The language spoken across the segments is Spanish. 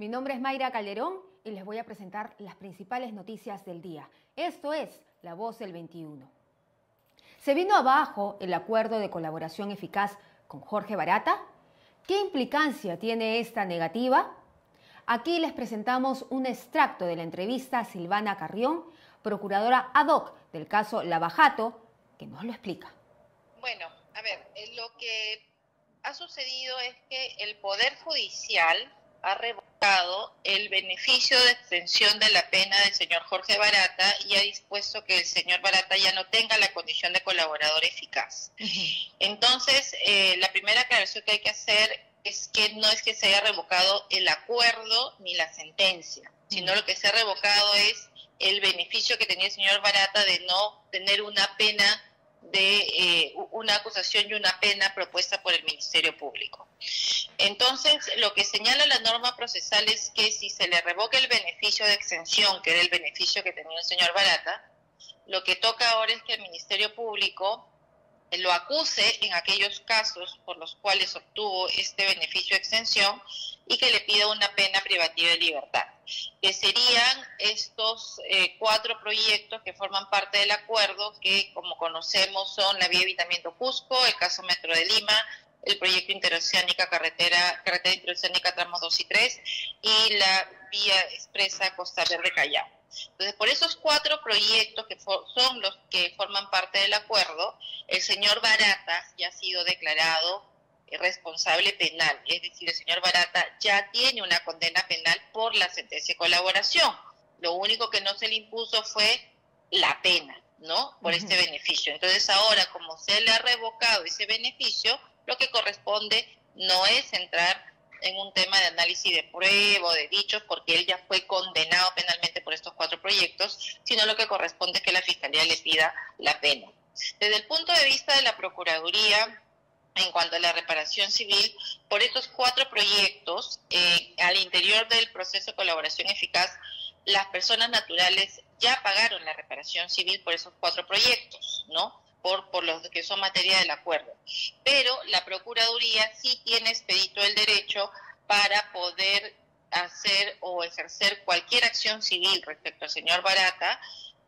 Mi nombre es Mayra Calderón y les voy a presentar las principales noticias del día. Esto es La Voz del 21. ¿Se vino abajo el acuerdo de colaboración eficaz con Jorge Barata? ¿Qué implicancia tiene esta negativa? Aquí les presentamos un extracto de la entrevista a Silvana Carrión, procuradora ad hoc del caso Lava-Jato, que nos lo explica. Bueno, a ver, lo que ha sucedido es que el Poder Judicial ha revocado el beneficio de extensión de la pena del señor Jorge Barata y ha dispuesto que el señor Barata ya no tenga la condición de colaborador eficaz. Entonces, la primera aclaración que hay que hacer es que no es que se haya revocado el acuerdo ni la sentencia, sino lo que se ha revocado es el beneficio que tenía el señor Barata de no tener una pena de una acusación y una pena propuesta por el Ministerio Público. Entonces, lo que señala la norma procesal es que si se le revoca el beneficio de exención, que era el beneficio que tenía el señor Barata, lo que toca ahora es que el Ministerio Público lo acuse en aquellos casos por los cuales obtuvo este beneficio de exención y que le pida una pena privativa de libertad, que serían estos 4 proyectos que forman parte del acuerdo, que como conocemos son la vía Evitamiento Cusco, el caso Metro de Lima, el proyecto Interoceánica Carretera Interoceánica tramos 2 y 3 y la vía expresa Costa Verde Callao. Entonces, por esos 4 proyectos que son los que forman parte del acuerdo, el señor Barata ya ha sido declarado responsable penal, es decir, el señor Barata ya tiene una condena penal por la sentencia de colaboración. Lo único que no se le impuso fue la pena, ¿no? Por este beneficio. Entonces, ahora, como se le ha revocado ese beneficio, lo que corresponde no es entrar en un tema de análisis de prueba o de dichos, porque él ya fue condenado penalmente por estos 4 proyectos, sino lo que corresponde es que la Fiscalía le pida la pena. Desde el punto de vista de la Procuraduría, en cuanto a la reparación civil, por estos 4 proyectos, al interior del proceso de colaboración eficaz, las personas naturales ya pagaron la reparación civil por esos 4 proyectos, ¿no? Por los que son materia del acuerdo. Pero la Procuraduría sí tiene expedito el derecho para poder hacer o ejercer cualquier acción civil respecto al señor Barata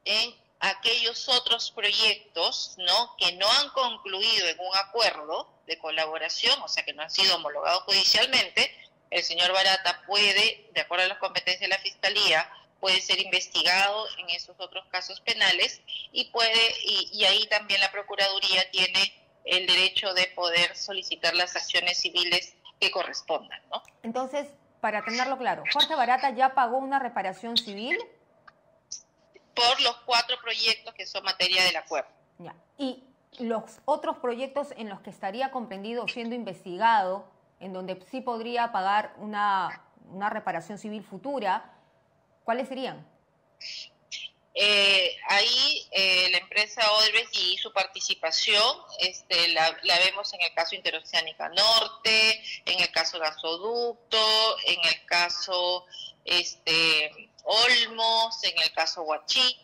en aquellos otros proyectos, ¿no?, que no han concluido en un acuerdo de colaboración, o sea, que no han sido homologados judicialmente. El señor Barata puede, de acuerdo a las competencias de la Fiscalía, puede ser investigado en esos otros casos penales y ahí también la Procuraduría tiene el derecho de poder solicitar las acciones civiles que correspondan, ¿no? Entonces, para tenerlo claro, ¿Jorge Barata ya pagó una reparación civil? Por los 4 proyectos que son materia del acuerdo. Ya. ¿Y los otros proyectos en los que estaría comprendido siendo investigado, en donde sí podría pagar una reparación civil futura, cuáles serían? Ahí la empresa Odebrecht y su participación la vemos en el caso Interoceánica Norte, en el caso Gasoducto, en el caso Olmos, en el caso Huachí,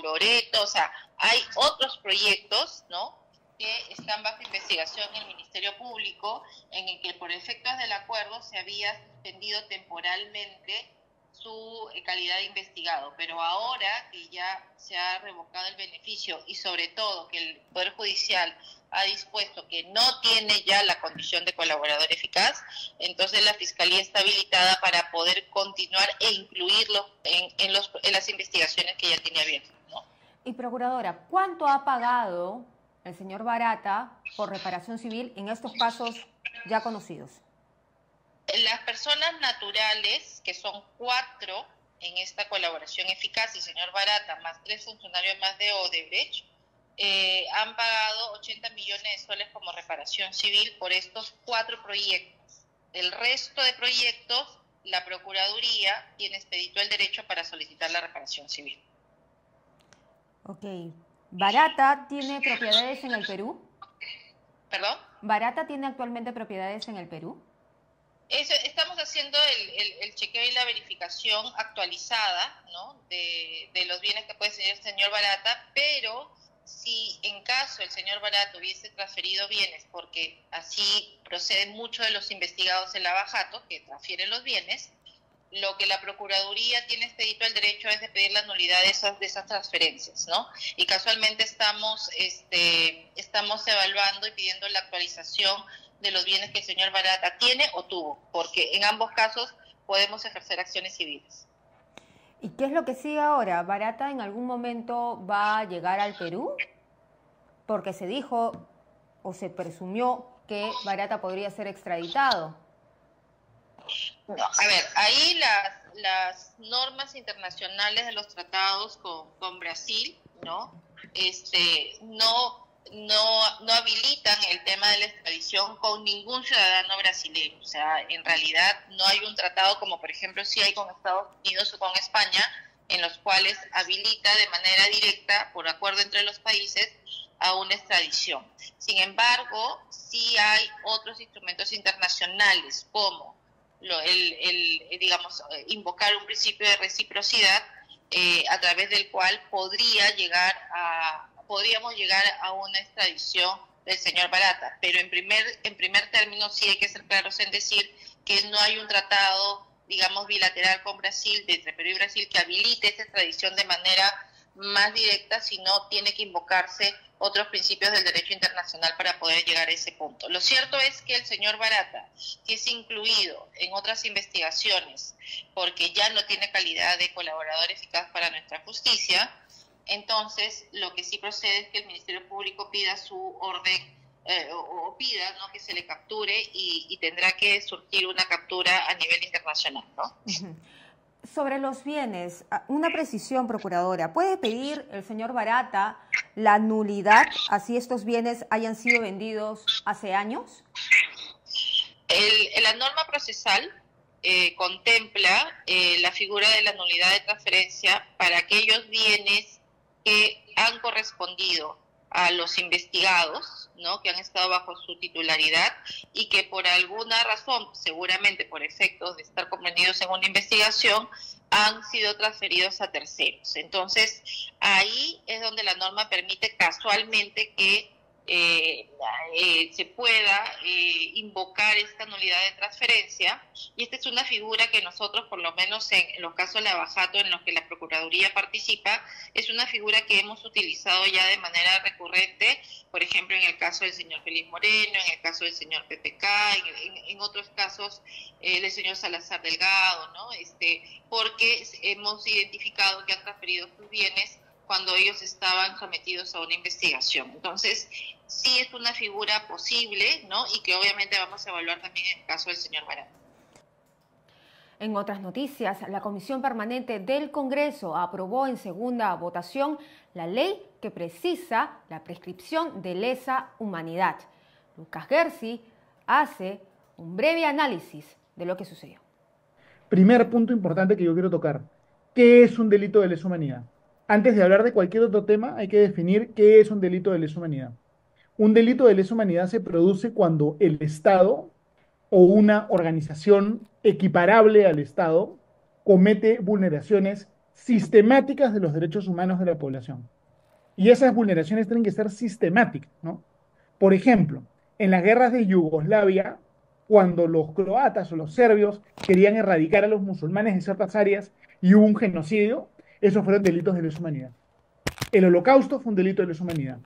Loreto, o sea, hay otros proyectos, ¿no?, que están bajo investigación en el Ministerio Público, en el que por efectos del acuerdo se había suspendido temporalmente su calidad de investigado, pero ahora que ya se ha revocado el beneficio y sobre todo que el Poder Judicial ha dispuesto que no tiene ya la condición de colaborador eficaz, entonces la Fiscalía está habilitada para poder continuar e incluirlo en las investigaciones que ya tiene abiertas, ¿no? Y Procuradora, ¿cuánto ha pagado el señor Barata por reparación civil en estos casos ya conocidos? Las personas naturales, que son 4 en esta colaboración eficaz, el señor Barata, más 3 funcionarios más de Odebrecht, han pagado 80 millones de soles como reparación civil por estos 4 proyectos. El resto de proyectos, la Procuraduría tiene expedito el derecho para solicitar la reparación civil. Ok. ¿Barata tiene propiedades en el Perú? ¿Perdón? ¿Barata tiene actualmente propiedades en el Perú? Estamos haciendo el chequeo y la verificación actualizada, ¿no?, de los bienes que puede tener el señor Barata, pero si en caso el señor Barat hubiese transferido bienes, porque así proceden muchos de los investigados en lavajato, que transfieren los bienes, lo que la Procuraduría tiene expedito el derecho es de pedir la nulidad de esas transferencias, ¿no? Y casualmente estamos evaluando y pidiendo la actualización de los bienes que el señor Barata tiene o tuvo, porque en ambos casos podemos ejercer acciones civiles. ¿Y qué es lo que sigue ahora? ¿Barata en algún momento va a llegar al Perú? Porque se dijo o se presumió que Barata podría ser extraditado. No, a ver, ahí las normas internacionales de los tratados con Brasil, ¿no? No habilitan el tema de la extradición con ningún ciudadano brasileño. O sea, en realidad no hay un tratado como por ejemplo sí hay con Estados Unidos o con España, en los cuales habilita de manera directa, por acuerdo entre los países, a una extradición. Sin embargo, sí hay otros instrumentos internacionales como digamos, invocar un principio de reciprocidad a través del cual podríamos llegar a una extradición del señor Barata. Pero en primer término sí hay que ser claros en decir que no hay un tratado, digamos, bilateral con Brasil, entre Perú y Brasil, que habilite esta extradición de manera más directa, sino tiene que invocarse otros principios del derecho internacional para poder llegar a ese punto. Lo cierto es que el señor Barata, que es incluido en otras investigaciones porque ya no tiene calidad de colaborador eficaz para nuestra justicia, entonces lo que sí procede es que el Ministerio Público pida su orden o pida, ¿no?, que se le capture y tendrá que surgir una captura a nivel internacional, ¿no? Sobre los bienes, una precisión, procuradora. ¿Puede pedir el señor Barata la nulidad así estos bienes hayan sido vendidos hace años? La norma procesal contempla la figura de la nulidad de transferencia para aquellos bienes que han correspondido a los investigados, ¿no?, que han estado bajo su titularidad y que por alguna razón, seguramente por efectos de estar comprendidos en una investigación, han sido transferidos a terceros. Entonces, ahí es donde la norma permite casualmente que se pueda invocar esta nulidad de transferencia, y esta es una figura que nosotros, por lo menos en los casos de lavajato en los que la Procuraduría participa, es una figura que hemos utilizado ya de manera recurrente, por ejemplo en el caso del señor Félix Moreno, en el caso del señor PPK, en otros casos del señor Salazar Delgado, ¿no? Porque hemos identificado que han transferido sus bienes cuando ellos estaban sometidos a una investigación. Entonces, sí es una figura posible, ¿no?, y que obviamente vamos a evaluar también en el caso del señor Barata. En otras noticias, la Comisión Permanente del Congreso aprobó en segunda votación la ley que precisa la prescripción de lesa humanidad. Lucas Gersi hace un breve análisis de lo que sucedió. Primer punto importante que yo quiero tocar. ¿Qué es un delito de lesa humanidad? Antes de hablar de cualquier otro tema, hay que definir qué es un delito de lesa humanidad. Un delito de lesa humanidad se produce cuando el Estado o una organización equiparable al Estado comete vulneraciones sistemáticas de los derechos humanos de la población. Y esas vulneraciones tienen que ser sistemáticas, ¿no? Por ejemplo, en las guerras de Yugoslavia, cuando los croatas o los serbios querían erradicar a los musulmanes de ciertas áreas y hubo un genocidio, esos fueron delitos de lesa humanidad. El holocausto fue un delito de lesa humanidad.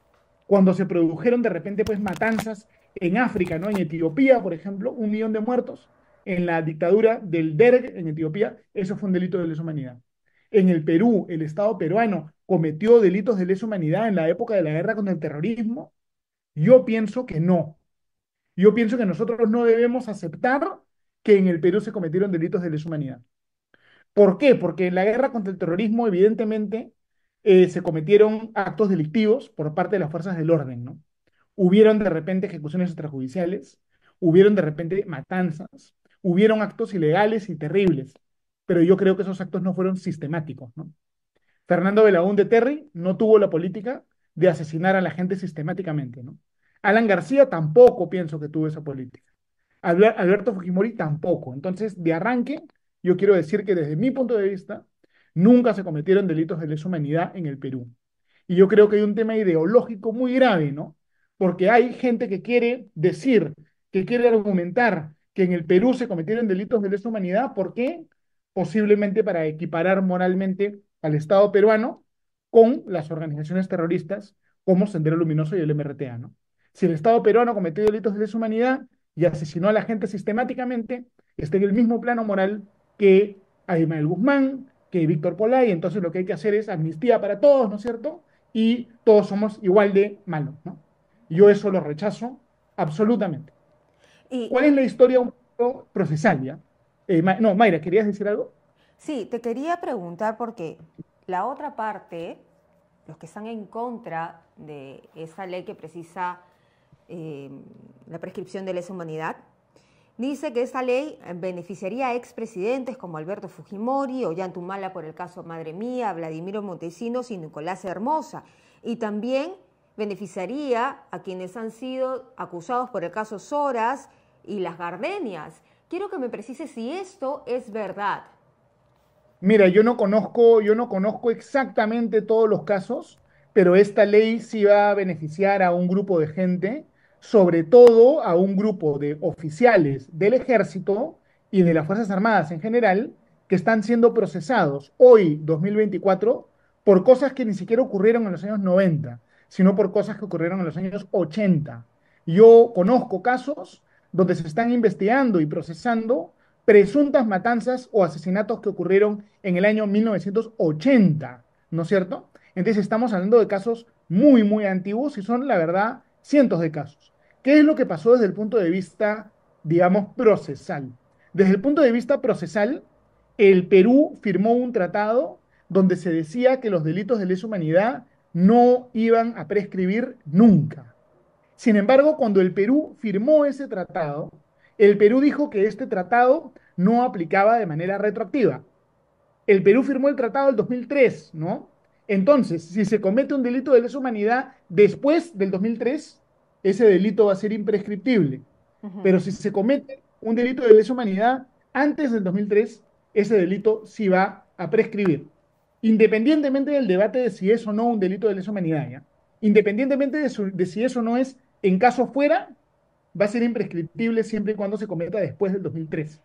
Cuando se produjeron de repente pues matanzas en África, ¿no? En Etiopía, por ejemplo, 1 millón de muertos en la dictadura del Derg en Etiopía, eso fue un delito de lesa humanidad. En el Perú, el Estado peruano cometió delitos de lesa humanidad en la época de la guerra contra el terrorismo. Yo pienso que no. Yo pienso que nosotros no debemos aceptar que en el Perú se cometieron delitos de lesa humanidad. ¿Por qué? Porque en la guerra contra el terrorismo, evidentemente, se cometieron actos delictivos por parte de las fuerzas del orden, ¿no? Hubieron de repente ejecuciones extrajudiciales, hubieron de repente matanzas, hubieron actos ilegales y terribles, pero yo creo que esos actos no fueron sistemáticos, ¿no? Fernando Belaúnde Terry no tuvo la política de asesinar a la gente sistemáticamente, ¿no? Alan García tampoco pienso que tuvo esa política. Alberto Fujimori tampoco. Entonces, de arranque, yo quiero decir que desde mi punto de vista, nunca se cometieron delitos de lesa humanidad en el Perú. Y yo creo que hay un tema ideológico muy grave, ¿no? Porque hay gente que quiere decir, que quiere argumentar que en el Perú se cometieron delitos de lesa humanidad. ¿Por qué? Posiblemente para equiparar moralmente al Estado peruano con las organizaciones terroristas como Sendero Luminoso y el MRTA, ¿no? Si el Estado peruano cometió delitos de lesa humanidad y asesinó a la gente sistemáticamente, está en el mismo plano moral que Abimael Guzmán, que Víctor Polay. Entonces lo que hay que hacer es amnistía para todos, ¿no es cierto? Y todos somos igual de malos, ¿no? Yo eso lo rechazo absolutamente. Y ¿Cuál es la historia un poco procesal, ya? No, Mayra, ¿querías decir algo? sí, te quería preguntar porque la otra parte, los que están en contra de esa ley que precisa eh, la prescripción de lesa humanidad, dice que esta ley beneficiaría a expresidentes como Alberto Fujimori, Ollantumala por el caso Madre Mía, Vladimiro Montesinos y Nicolás Hermosa. Y también beneficiaría a quienes han sido acusados por el caso Soras y las Gardenias. Quiero que me precises si esto es verdad. Mira, yo no conozco exactamente todos los casos, pero esta ley sí va a beneficiar a un grupo de gente, sobre todo a un grupo de oficiales del ejército y de las Fuerzas Armadas en general, que están siendo procesados hoy, 2024, por cosas que ni siquiera ocurrieron en los años 90, sino por cosas que ocurrieron en los años 80. Yo conozco casos donde se están investigando y procesando presuntas matanzas o asesinatos que ocurrieron en el año 1980, ¿no es cierto? Entonces estamos hablando de casos muy, muy antiguos y son, la verdad, cientos de casos. ¿Qué es lo que pasó desde el punto de vista, digamos, procesal? Desde el punto de vista procesal, el Perú firmó un tratado donde se decía que los delitos de lesa humanidad no iban a prescribir nunca. Sin embargo, cuando el Perú firmó ese tratado, el Perú dijo que este tratado no aplicaba de manera retroactiva. El Perú firmó el tratado del 2003, ¿no? Entonces, si se comete un delito de lesa humanidad después del 2003, ese delito va a ser imprescriptible. Ujú. Pero si se comete un delito de lesa humanidad antes del 2003, ese delito sí va a prescribir. Independientemente del debate de si es o no un delito de lesa humanidad, ¿ya? Independientemente de si eso no es en caso fuera, va a ser imprescriptible siempre y cuando se cometa después del 2003.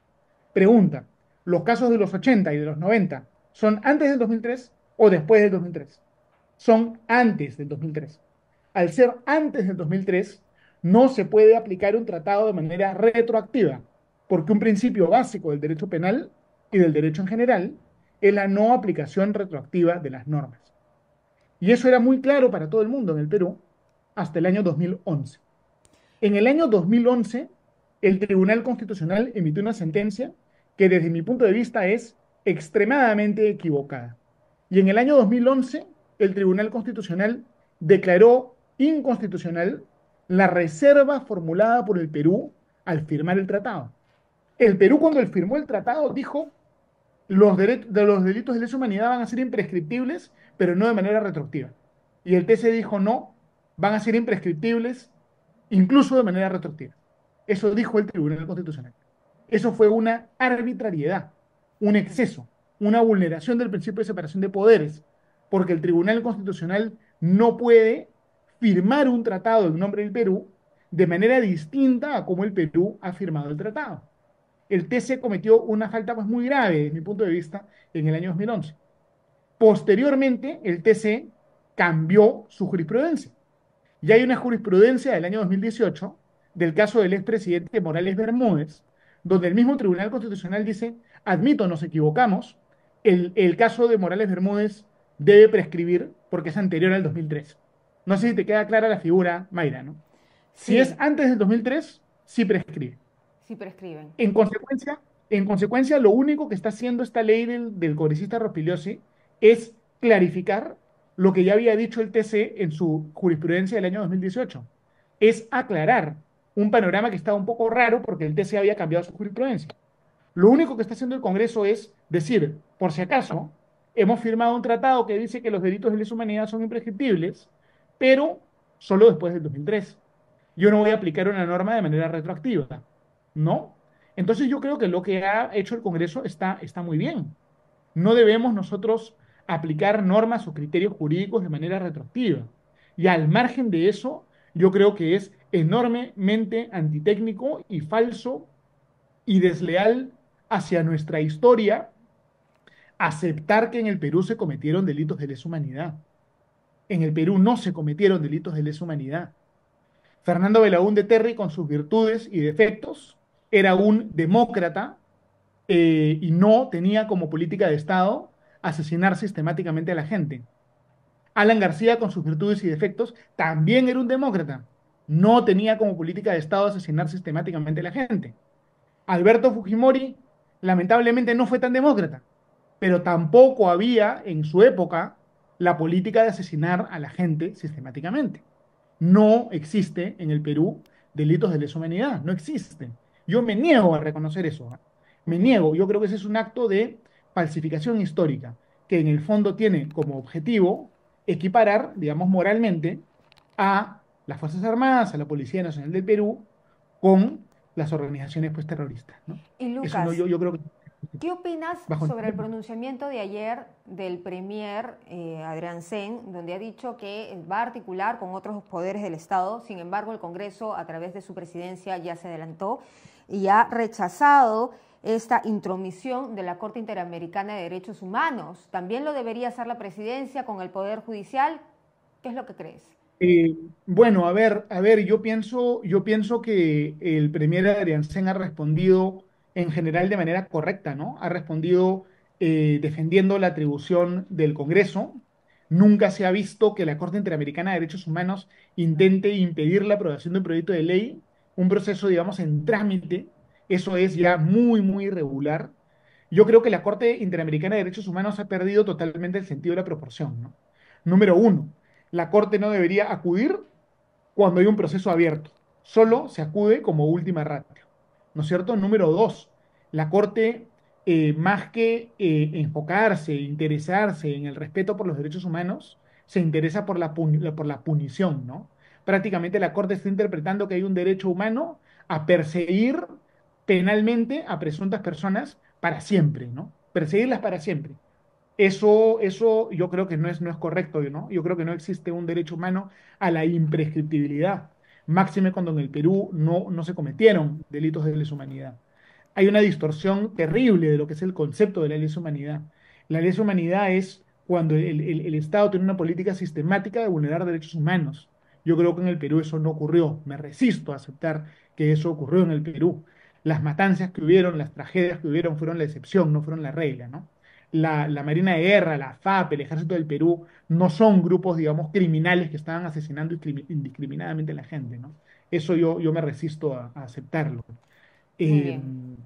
Pregunta, ¿los casos de los 80 y de los 90 son antes del 2003 o después del 2003? Son antes del 2003. Al ser antes del 2003, no se puede aplicar un tratado de manera retroactiva, porque un principio básico del derecho penal y del derecho en general es la no aplicación retroactiva de las normas. Y eso era muy claro para todo el mundo en el Perú hasta el año 2011. En el año 2011, el Tribunal Constitucional emitió una sentencia que desde mi punto de vista es extremadamente equivocada. Y en el año 2011, el Tribunal Constitucional declaró inconstitucional la reserva formulada por el Perú al firmar el tratado. El Perú, cuando él firmó el tratado, dijo los delitos de lesa humanidad van a ser imprescriptibles, pero no de manera retroactiva. Y el TC dijo no, van a ser imprescriptibles incluso de manera retroactiva. Eso dijo el Tribunal Constitucional. Eso fue una arbitrariedad, un exceso, una vulneración del principio de separación de poderes, porque el Tribunal Constitucional no puede firmar un tratado en nombre del Perú de manera distinta a como el Perú ha firmado el tratado. El TC cometió una falta pues, muy grave, desde mi punto de vista, en el año 2011. Posteriormente, el TC cambió su jurisprudencia. Ya hay una jurisprudencia del año 2018 del caso del expresidente Morales Bermúdez, donde el mismo Tribunal Constitucional dice, admito, nos equivocamos, el caso de Morales Bermúdez debe prescribir porque es anterior al 2003. No sé si te queda clara la figura, Mayra, ¿no? Si es Sí, antes del 2003, sí prescribe. sí prescriben. En consecuencia, en consecuencia, lo único que está haciendo esta ley del congresista Rospigliosi es clarificar lo que ya había dicho el TC en su jurisprudencia del año 2018. Es aclarar un panorama que estaba un poco raro porque el TC había cambiado su jurisprudencia. Lo único que está haciendo el Congreso es decir, por si acaso, hemos firmado un tratado que dice que los delitos de lesa humanidad son imprescriptibles, pero solo después del 2003. Yo no voy a aplicar una norma de manera retroactiva, ¿no? Entonces yo creo que lo que ha hecho el Congreso está muy bien. No debemos nosotros aplicar normas o criterios jurídicos de manera retroactiva. Y al margen de eso, yo creo que es enormemente antitécnico y falso y desleal hacia nuestra historia aceptar que en el Perú se cometieron delitos de lesa humanidad. En el Perú no se cometieron delitos de lesa humanidad. Fernando Belaúnde Terry, con sus virtudes y defectos, era un demócrata y no tenía como política de Estado asesinar sistemáticamente a la gente. Alan García, con sus virtudes y defectos, también era un demócrata. No tenía como política de Estado asesinar sistemáticamente a la gente. Alberto Fujimori, lamentablemente, no fue tan demócrata, pero tampoco había en su época la política de asesinar a la gente sistemáticamente. No existe en el Perú delitos de lesa humanidad, no existen. Yo me niego a reconocer eso, ¿eh? Me niego, yo creo que ese es un acto de falsificación histórica, que en el fondo tiene como objetivo equiparar, digamos, moralmente a las Fuerzas Armadas, a la Policía Nacional del Perú, con las organizaciones pues terroristas, ¿no? Y Eso no, Lucas, yo creo que ¿qué opinas bajo sobre el pronunciamiento de ayer del premier Adrián Sen, donde ha dicho que va a articular con otros poderes del Estado? Sin embargo, el Congreso, a través de su presidencia, ya se adelantó y ha rechazado esta intromisión de la Corte Interamericana de Derechos Humanos. ¿También lo debería hacer la presidencia con el Poder Judicial? ¿Qué es lo que crees? Eh, bueno, a ver, yo pienso que el premier Adrián Sen ha respondido en general de manera correcta, ¿no? Ha respondido defendiendo la atribución del Congreso. Nunca se ha visto que la Corte Interamericana de Derechos Humanos intente impedir la aprobación de un proyecto de ley, un proceso, digamos, en trámite. Eso es ya muy, muy irregular. Yo creo que la Corte Interamericana de Derechos Humanos ha perdido totalmente el sentido de la proporción, ¿no? Número uno, la Corte no debería acudir cuando hay un proceso abierto. Solo se acude como última ratio, ¿no es cierto? Número dos, la Corte, más que enfocarse, interesarse en el respeto por los derechos humanos, se interesa por por la punición, ¿no? Prácticamente la Corte está interpretando que hay un derecho humano a perseguir penalmente a presuntas personas para siempre, ¿no? Perseguirlas para siempre. Eso yo creo que no es correcto, ¿no? Yo creo que no existe un derecho humano a la imprescriptibilidad, máxime cuando en el Perú no se cometieron delitos de lesa humanidad. Hay una distorsión terrible de lo que es el concepto de la lesa humanidad. La lesa humanidad es cuando el Estado tiene una política sistemática de vulnerar derechos humanos. Yo creo que en el Perú eso no ocurrió. Me resisto a aceptar que eso ocurrió en el Perú. Las matanzas que hubieron, las tragedias que hubieron fueron la excepción, no fueron la regla, ¿no? La Marina de Guerra, la FAP, el Ejército del Perú, no son grupos, digamos, criminales que estaban asesinando indiscriminadamente a la gente, ¿no? Eso yo me resisto a aceptarlo. Muy Eh, bien.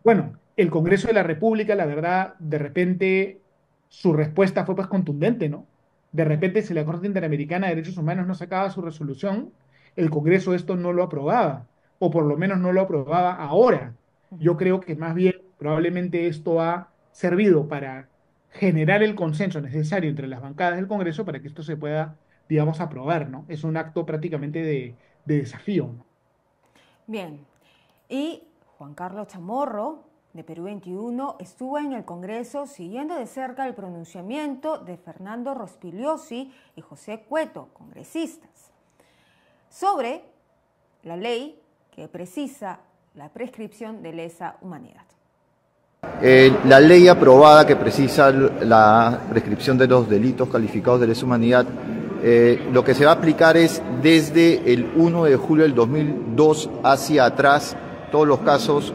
bueno, el Congreso de la República, la verdad, de repente su respuesta fue pues contundente, ¿no? De repente, si la Corte Interamericana de Derechos Humanos no sacaba su resolución, el Congreso esto no lo aprobaba, o por lo menos no lo aprobaba ahora. Yo creo que más bien probablemente esto ha servido para generar el consenso necesario entre las bancadas del Congreso para que esto se pueda, digamos, aprobar, ¿no? Es un acto prácticamente de desafío, ¿no? Bien. Y Juan Carlos Chamorro, de Perú 21, estuvo en el Congreso siguiendo de cerca el pronunciamiento de Fernando Rospigliosi y José Cueto, congresistas, sobre la ley que precisa la prescripción de lesa humanidad. La ley aprobada que precisa la prescripción de los delitos calificados de lesa humanidad, lo que se va a aplicar es desde el 1 de julio del 2002 hacia atrás, todos los casos,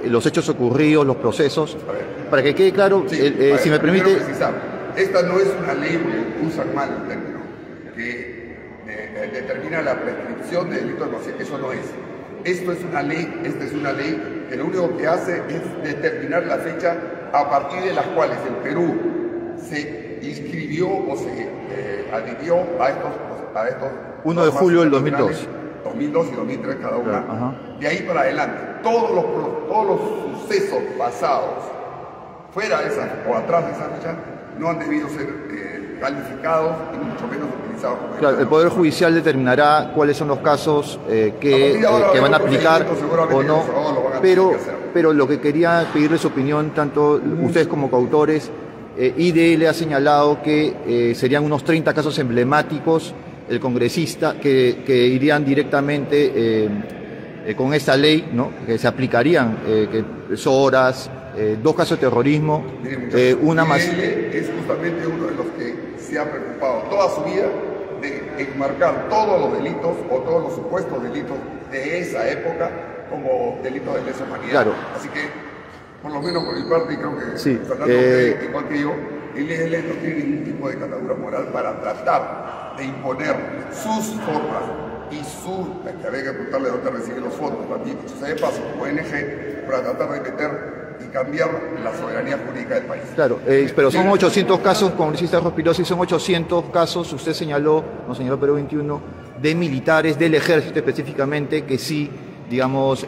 los hechos ocurridos, los procesos. Para que quede claro, sí, si me permite... precisar, esta no es una ley, usan mal el término, que determina la prescripción de delitos de conciencia. Eso no es. Esta es una ley que lo único que hace es determinar la fecha a partir de las cuales el Perú se inscribió o se adhirió a estos 1 de julio del 2002. 2002 y 2003 cada una. Ajá. De ahí para adelante, todos los sucesos pasados fuera de esa o atrás de esa fecha no han debido ser calificados y mucho menos utilizados como Claro, el Poder Judicial determinará cuáles son los casos que van a aplicar o no, pero lo que quería pedirle su opinión, tanto ustedes como coautores, IDL ha señalado que serían unos 30 casos emblemáticos, el congresista, que irían directamente con esta ley, ¿no? Que se aplicarían, horas, 2 casos de terrorismo, una más. IDL es justamente uno de los que se ha preocupado toda su vida de enmarcar todos los delitos o todos los supuestos delitos de esa época como delitos de lesa humanidad. Claro. Así que, por lo menos por mi parte, y creo que sí, Fernando cree igual que yo, el IDL no tiene ningún tipo de catadura moral para tratar de imponer sus formas y que había que preguntarle dónde reciben los fondos, también, dicho sea de paso, ONG, para tratar de meter y cambiar la soberanía jurídica del país. Claro, pero son 800 casos, congresista Rospirosi, son 800 casos, usted señaló, nos señaló Perú 21, de militares, del ejército específicamente, que sí, digamos,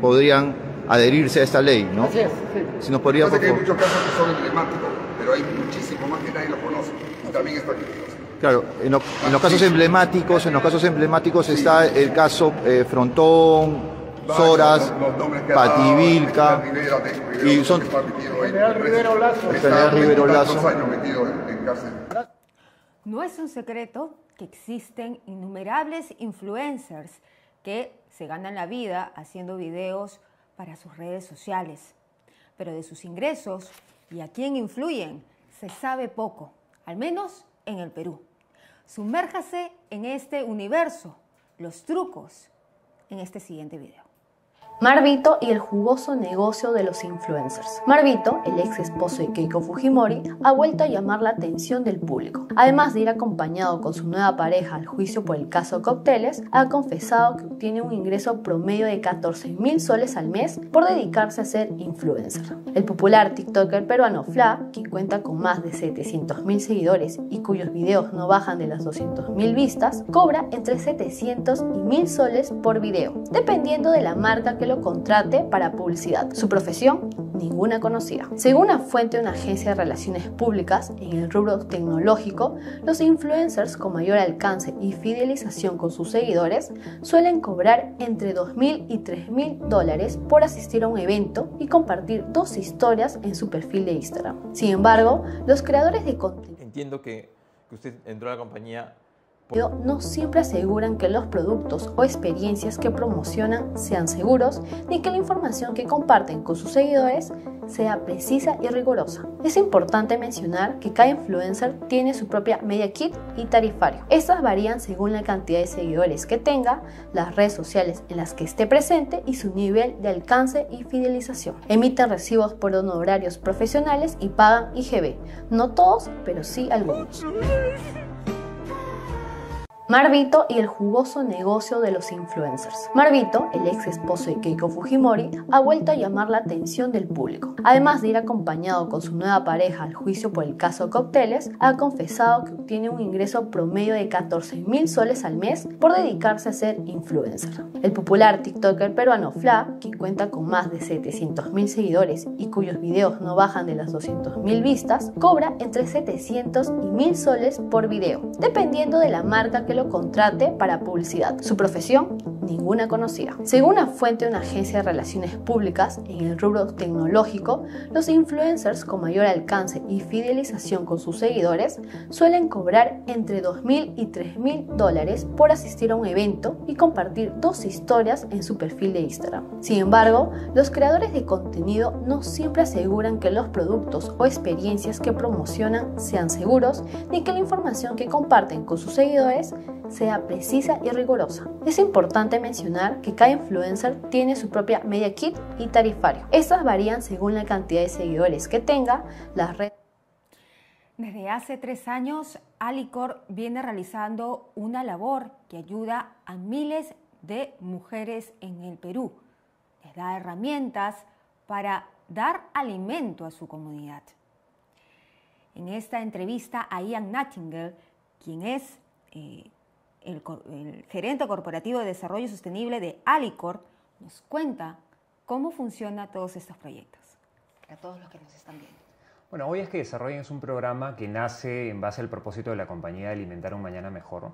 podrían adherirse a esta ley, ¿no? Así es, sí. Si nos podría, Parece que hay muchos casos que son emblemáticos, pero hay muchísimo más que nadie lo conoce, y también está aquí. claro, en los casos emblemáticos sí, está el caso Frontón, Soras, Pativilca, y son General Rivero Lazo. General Rivero Lazo. No es un secreto que existen innumerables influencers que se ganan la vida haciendo videos para sus redes sociales, pero de sus ingresos y a quién influyen se sabe poco, al menos en el Perú. Sumérjase en este universo, los trucos, en este siguiente video. Marvito y el jugoso negocio de los influencers. Marvito, el ex esposo de Keiko Fujimori, ha vuelto a llamar la atención del público. Además de ir acompañado con su nueva pareja al juicio por el caso Cócteles, ha confesado que obtiene un ingreso promedio de 14.000 soles al mes por dedicarse a ser influencer. El popular tiktoker peruano Fla, quien cuenta con más de 700.000 seguidores y cuyos videos no bajan de las 200.000 vistas, cobra entre 700 y 1.000 soles por video, dependiendo de la marca que lo contrate para publicidad. Su profesión, ninguna conocida. Según una fuente de una agencia de relaciones públicas en el rubro tecnológico, los influencers con mayor alcance y fidelización con sus seguidores suelen cobrar entre 2.000 y 3.000 dólares por asistir a un evento y compartir 2 historias en su perfil de Instagram. Sin embargo, los creadores de contenido... Entiendo que usted entró a la compañía... no siempre aseguran que los productos o experiencias que promocionan sean seguros, ni que la información que comparten con sus seguidores sea precisa y rigurosa. Es importante mencionar que cada influencer tiene su propia media kit y tarifario. Estas varían según la cantidad de seguidores que tenga, las redes sociales en las que esté presente y su nivel de alcance y fidelización. Emiten recibos por honorarios profesionales y pagan IGB. No todos, pero sí algunos. Marvito y el jugoso negocio de los influencers. Marvito, el ex esposo de Keiko Fujimori, ha vuelto a llamar la atención del público. Además de ir acompañado con su nueva pareja al juicio por el caso Cócteles, ha confesado que obtiene un ingreso promedio de 14.000 soles al mes por dedicarse a ser influencer. El popular tiktoker peruano Fla, quien cuenta con más de 700.000 seguidores y cuyos videos no bajan de las 200.000 vistas, cobra entre 700 y 1.000 soles por video, dependiendo de la marca que lo contrate para publicidad. Su profesión, ninguna conocida. Según una fuente de una agencia de relaciones públicas en el rubro tecnológico, los influencers con mayor alcance y fidelización con sus seguidores suelen cobrar entre 2.000 y 3.000 dólares por asistir a un evento y compartir 2 historias en su perfil de Instagram. Sin embargo, los creadores de contenido no siempre aseguran que los productos o experiencias que promocionan sean seguros, ni que la información que comparten con sus seguidores sea precisa y rigurosa. Es importante mencionar que cada influencer tiene su propia media kit y tarifario. Estas varían según la cantidad de seguidores que tenga, las redes. Desde hace 3 años, Alicor viene realizando una labor que ayuda a miles de mujeres en el Perú. Les da herramientas para dar alimento a su comunidad. En esta entrevista a Ian Nightingale, quien es el gerente corporativo de desarrollo sostenible de Alicor, nos cuenta cómo funcionan todos estos proyectos. Para todos los que nos están viendo. Bueno, Hoy es que Desarrollen es un programa que nace en base al propósito de la compañía de alimentar un mañana mejor.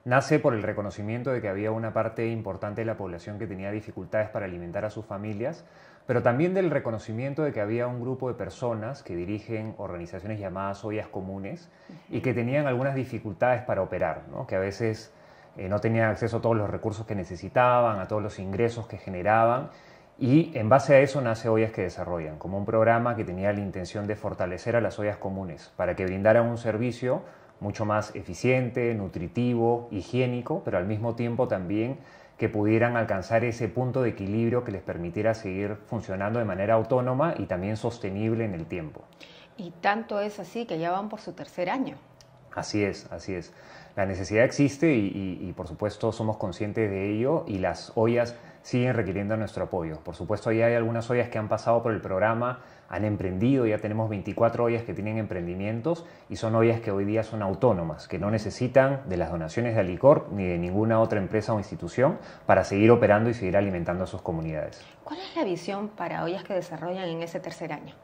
Nace por el reconocimiento de que había una parte importante de la población que tenía dificultades para alimentar a sus familias, pero también del reconocimiento de que había un grupo de personas que dirigen organizaciones llamadas ollas comunes y que tenían algunas dificultades para operar, ¿no? Que a veces no tenían acceso a todos los recursos que necesitaban, a todos los ingresos que generaban, y en base a eso nace Ollas que Desarrollan, como un programa que tenía la intención de fortalecer a las ollas comunes para que brindaran un servicio mucho más eficiente, nutritivo, higiénico, pero al mismo tiempo también que pudieran alcanzar ese punto de equilibrio que les permitiera seguir funcionando de manera autónoma y también sostenible en el tiempo. Y tanto es así que ya van por su tercer año. Así es, así es. La necesidad existe y por supuesto somos conscientes de ello, y las ollas siguen requiriendo nuestro apoyo. Por supuesto, ya hay algunas ollas que han pasado por el programa, han emprendido, ya tenemos 24 ollas que tienen emprendimientos y son ollas que hoy día son autónomas, que no necesitan de las donaciones de Alicorp ni de ninguna otra empresa o institución para seguir operando y seguir alimentando a sus comunidades. ¿Cuál es la visión para Ollas que Desarrollan en ese tercer año?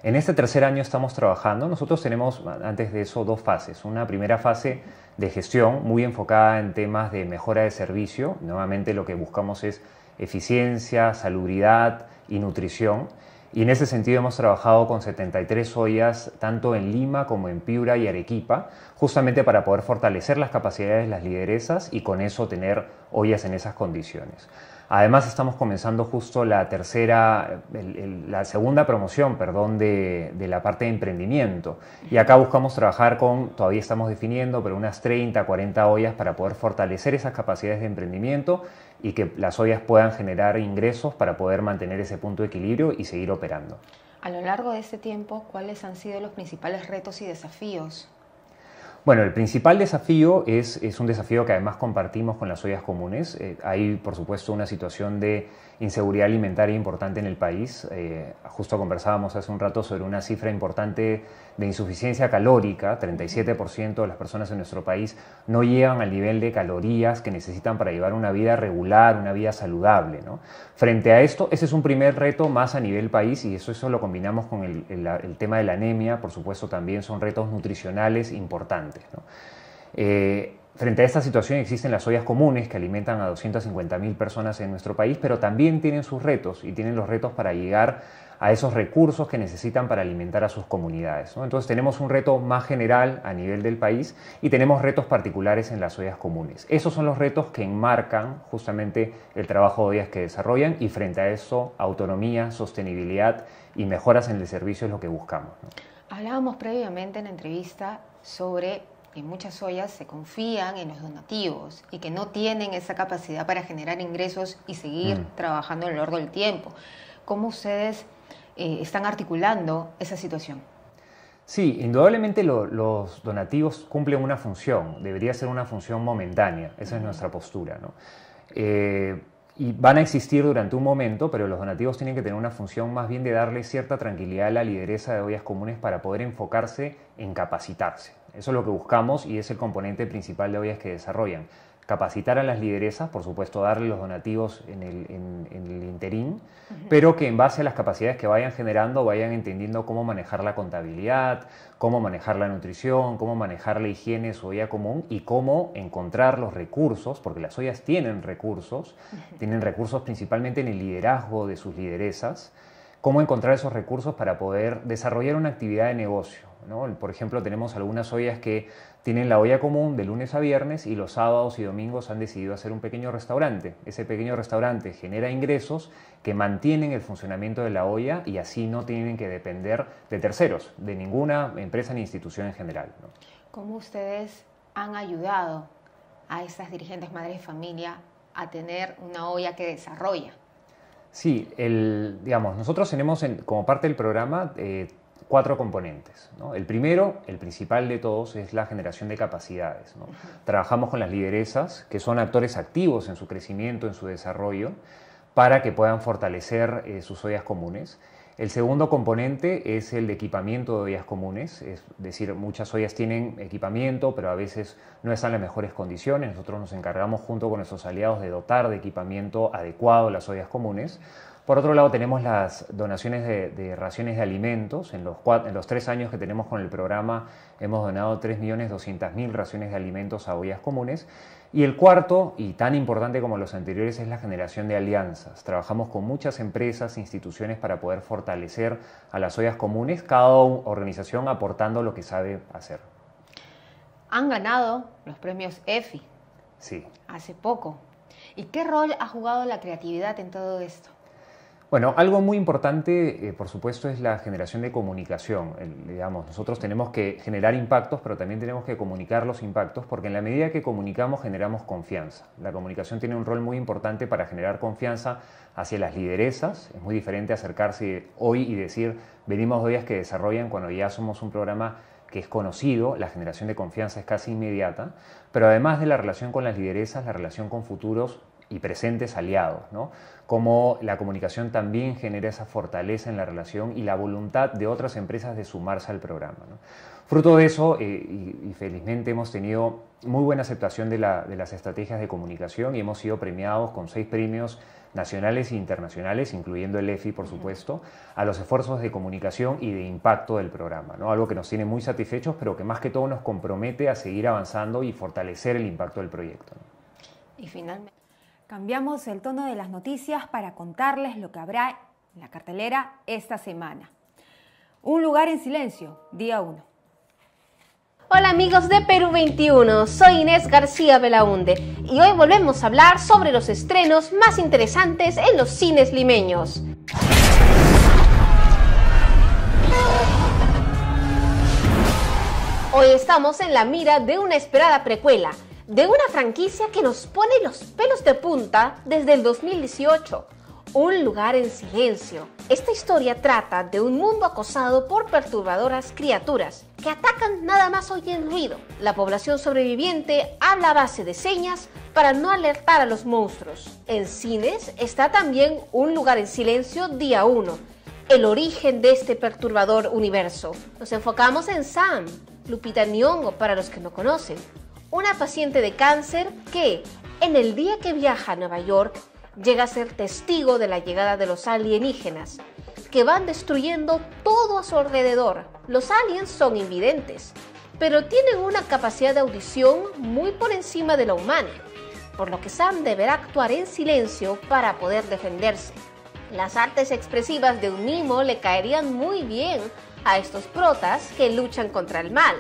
En este tercer año estamos trabajando. Nosotros tenemos, antes de eso, dos fases. Una primera fase de gestión muy enfocada en temas de mejora de servicio. Nuevamente lo que buscamos es eficiencia, salubridad y nutrición. Y en ese sentido hemos trabajado con 73 ollas, tanto en Lima como en Piura y Arequipa, justamente para poder fortalecer las capacidades de las lideresas y con eso tener ollas en esas condiciones. Además, estamos comenzando justo la segunda promoción, de la parte de emprendimiento. Y acá buscamos trabajar todavía estamos definiendo, pero unas 30, 40 ollas para poder fortalecer esas capacidades de emprendimiento y que las ollas puedan generar ingresos para poder mantener ese punto de equilibrio y seguir operando. A lo largo de este tiempo, ¿cuáles han sido los principales retos y desafíos? Bueno, el principal desafío es un desafío que además compartimos con las ollas comunes. Hay, por supuesto, una situación de inseguridad alimentaria importante en el país. Justo conversábamos hace un rato sobre una cifra importante de insuficiencia calórica. 37% de las personas en nuestro país no llegan al nivel de calorías que necesitan para llevar una vida regular, una vida saludable, ¿no? Frente a esto, ese es un primer reto más a nivel país, y eso lo combinamos con el tema de la anemia. Por supuesto, también son retos nutricionales importantes, ¿no? Frente a esta situación existen las ollas comunes que alimentan a 250.000 personas en nuestro país, pero también tienen sus retos y tienen los retos para llegar a esos recursos que necesitan para alimentar a sus comunidades, ¿no? Entonces tenemos un reto más general a nivel del país y tenemos retos particulares en las ollas comunes. Esos son los retos que enmarcan justamente el trabajo de Ollas que Desarrollan, y frente a eso autonomía, sostenibilidad y mejoras en el servicio es lo que buscamos, ¿no? Hablábamos previamente en la entrevista sobre que muchas ollas se confían en los donativos y que no tienen esa capacidad para generar ingresos y seguir trabajando a lo largo del tiempo. ¿Cómo ustedes están articulando esa situación? Sí, indudablemente los donativos cumplen una función, debería ser una función momentánea, esa es nuestra postura, ¿no? Y van a existir durante un momento, pero los donativos tienen que tener una función más bien de darle cierta tranquilidad a la lideresa de ollas comunes para poder enfocarse en capacitarse. Eso es lo que buscamos y es el componente principal de Ollas que Desarrollan. Capacitar a las lideresas, por supuesto darle los donativos en el interín, pero que en base a las capacidades que vayan generando vayan entendiendo cómo manejar la contabilidad, cómo manejar la nutrición, cómo manejar la higiene de su olla común y cómo encontrar los recursos, porque las ollas tienen recursos principalmente en el liderazgo de sus lideresas, cómo encontrar esos recursos para poder desarrollar una actividad de negocio, ¿no? Por ejemplo, tenemos algunas ollas que tienen la olla común de lunes a viernes y los sábados y domingos han decidido hacer un pequeño restaurante. Ese pequeño restaurante genera ingresos que mantienen el funcionamiento de la olla y así no tienen que depender de terceros, de ninguna empresa ni institución en general, ¿no? ¿Cómo ustedes han ayudado a estas dirigentes madres de familia a tener una olla que desarrolla? Sí, nosotros tenemos como parte del programa 4 componentes, ¿no? El primero, el principal de todos, es la generación de capacidades, ¿no? Trabajamos con las lideresas, que son actores activos en su crecimiento, en su desarrollo, para que puedan fortalecer sus ollas comunes. El segundo componente es el de equipamiento de ollas comunes, es decir, muchas ollas tienen equipamiento, pero a veces no están en las mejores condiciones. Nosotros nos encargamos junto con nuestros aliados de dotar de equipamiento adecuado las ollas comunes. Por otro lado, tenemos las donaciones de raciones de alimentos. En los 3 años que tenemos con el programa hemos donado 3.200.000 raciones de alimentos a ollas comunes. Y el cuarto, y tan importante como los anteriores, es la generación de alianzas. Trabajamos con muchas empresas e instituciones para poder fortalecer a las ollas comunes, cada organización aportando lo que sabe hacer. Han ganado los premios EFI. Sí. Hace poco. ¿Y qué rol ha jugado la creatividad en todo esto? Bueno, algo muy importante, por supuesto, es la generación de comunicación. Digamos, nosotros tenemos que generar impactos, pero también tenemos que comunicar los impactos, porque en la medida que comunicamos, generamos confianza. La comunicación tiene un rol muy importante para generar confianza hacia las lideresas. Es muy diferente acercarse hoy y decir, venimos de ollas que desarrollan, cuando ya somos un programa que es conocido, la generación de confianza es casi inmediata, pero además de la relación con las lideresas, la relación con futuros y presentes aliados, ¿no? Cómo la comunicación también genera esa fortaleza en la relación y la voluntad de otras empresas de sumarse al programa, ¿no? Fruto de eso, y felizmente hemos tenido muy buena aceptación de las estrategias de comunicación y hemos sido premiados con 6 premios nacionales e internacionales, incluyendo el EFI, por supuesto, a los esfuerzos de comunicación y de impacto del programa, ¿no? Algo que nos tiene muy satisfechos, pero que más que todo nos compromete a seguir avanzando y fortalecer el impacto del proyecto, ¿no? Y finalmente, cambiamos el tono de las noticias para contarles lo que habrá en la cartelera esta semana. Un lugar en silencio, día 1. Hola amigos de Perú 21, soy Inés García Belaunde y hoy volvemos a hablar sobre los estrenos más interesantes en los cines limeños. Hoy estamos en la mira de una esperada precuela, de una franquicia que nos pone los pelos de punta desde el 2018. Un lugar en silencio. Esta historia trata de un mundo acosado por perturbadoras criaturas que atacan nada más oyen ruido. La población sobreviviente habla a base de señas para no alertar a los monstruos. En cines está también Un lugar en silencio, día 1. El origen de este perturbador universo. Nos enfocamos en Sam, Lupita Nyong'o para los que no conocen. Una paciente de cáncer que, en el día que viaja a Nueva York, llega a ser testigo de la llegada de los alienígenas, que van destruyendo todo a su alrededor. Los aliens son invidentes, pero tienen una capacidad de audición muy por encima de la humana, por lo que Sam deberá actuar en silencio para poder defenderse. Las artes expresivas de un mimo le caerían muy bien a estos protas que luchan contra el mal.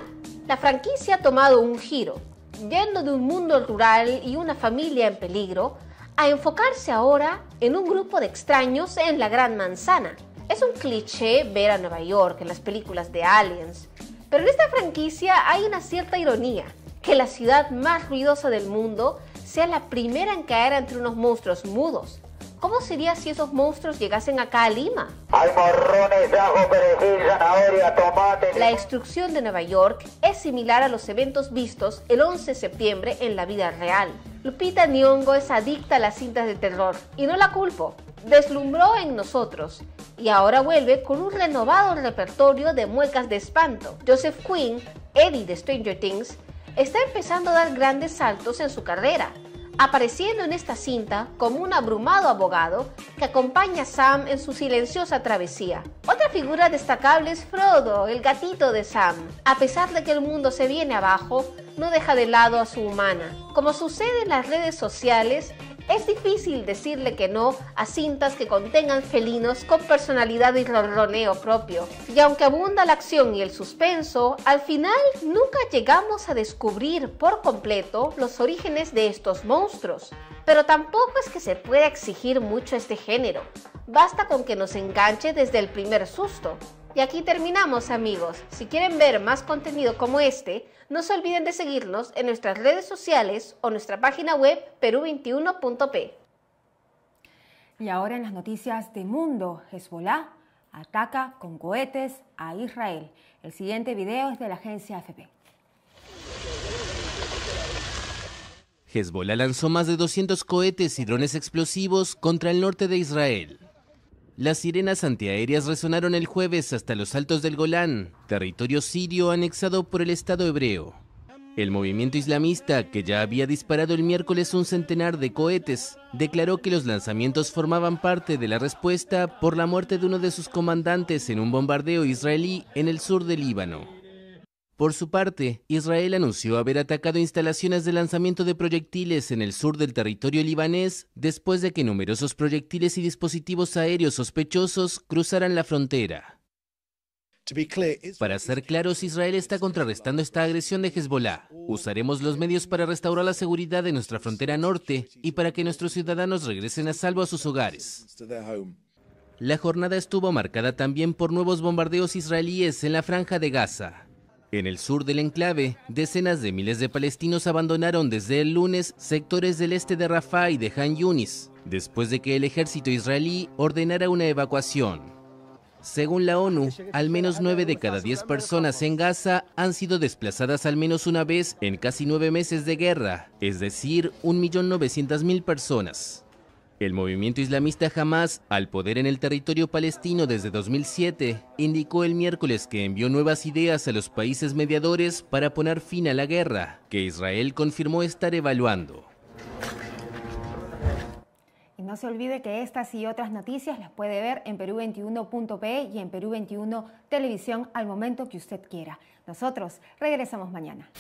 La franquicia ha tomado un giro, yendo de un mundo rural y una familia en peligro a enfocarse ahora en un grupo de extraños en la Gran Manzana. Es un cliché ver a Nueva York en las películas de Aliens, pero en esta franquicia hay una cierta ironía, que la ciudad más ruidosa del mundo sea la primera en caer entre unos monstruos mudos. ¿Cómo sería si esos monstruos llegasen acá a Lima? Hay morrones, ajo, perejil, zanahoria, tomate. La destrucción de Nueva York es similar a los eventos vistos el 11 de septiembre en la vida real. Lupita Nyong'o es adicta a las cintas de terror y no la culpo. Deslumbró en nosotros y ahora vuelve con un renovado repertorio de muecas de espanto. Joseph Quinn, Eddie de Stranger Things, está empezando a dar grandes saltos en su carrera, apareciendo en esta cinta como un abrumado abogado que acompaña a Sam en su silenciosa travesía. Otra figura destacable es Frodo, el gatito de Sam. A pesar de que el mundo se viene abajo, no deja de lado a su humana. Como sucede en las redes sociales, es difícil decirle que no a cintas que contengan felinos con personalidad y ronroneo propio. Y aunque abunda la acción y el suspenso, al final nunca llegamos a descubrir por completo los orígenes de estos monstruos. Pero tampoco es que se pueda exigir mucho a este género. Basta con que nos enganche desde el primer susto. Y aquí terminamos, amigos. Si quieren ver más contenido como este, no se olviden de seguirnos en nuestras redes sociales o nuestra página web peru21.p. Y ahora en las noticias de mundo, Hezbollah ataca con cohetes a Israel. El siguiente video es de la agencia AFP. Hezbollah lanzó más de 200 cohetes y drones explosivos contra el norte de Israel. Las sirenas antiaéreas resonaron el jueves hasta los altos del Golán, territorio sirio anexado por el Estado hebreo. El movimiento islamista, que ya había disparado el miércoles un centenar de cohetes, declaró que los lanzamientos formaban parte de la respuesta por la muerte de uno de sus comandantes en un bombardeo israelí en el sur del Líbano. Por su parte, Israel anunció haber atacado instalaciones de lanzamiento de proyectiles en el sur del territorio libanés después de que numerosos proyectiles y dispositivos aéreos sospechosos cruzaran la frontera. Para ser claros, Israel está contrarrestando esta agresión de Hezbollah. Usaremos los medios para restaurar la seguridad de nuestra frontera norte y para que nuestros ciudadanos regresen a salvo a sus hogares. La jornada estuvo marcada también por nuevos bombardeos israelíes en la franja de Gaza. En el sur del enclave, decenas de miles de palestinos abandonaron desde el lunes sectores del este de Rafah y de Han Yunis, después de que el ejército israelí ordenara una evacuación. Según la ONU, al menos 9 de cada 10 personas en Gaza han sido desplazadas al menos una vez en casi 9 meses de guerra, es decir, 1.900.000 personas. El movimiento islamista Hamas, al poder en el territorio palestino desde 2007, indicó el miércoles que envió nuevas ideas a los países mediadores para poner fin a la guerra, que Israel confirmó estar evaluando. Y no se olvide que estas y otras noticias las puede ver en Perú21.pe y en Perú 21 Televisión al momento que usted quiera. Nosotros regresamos mañana.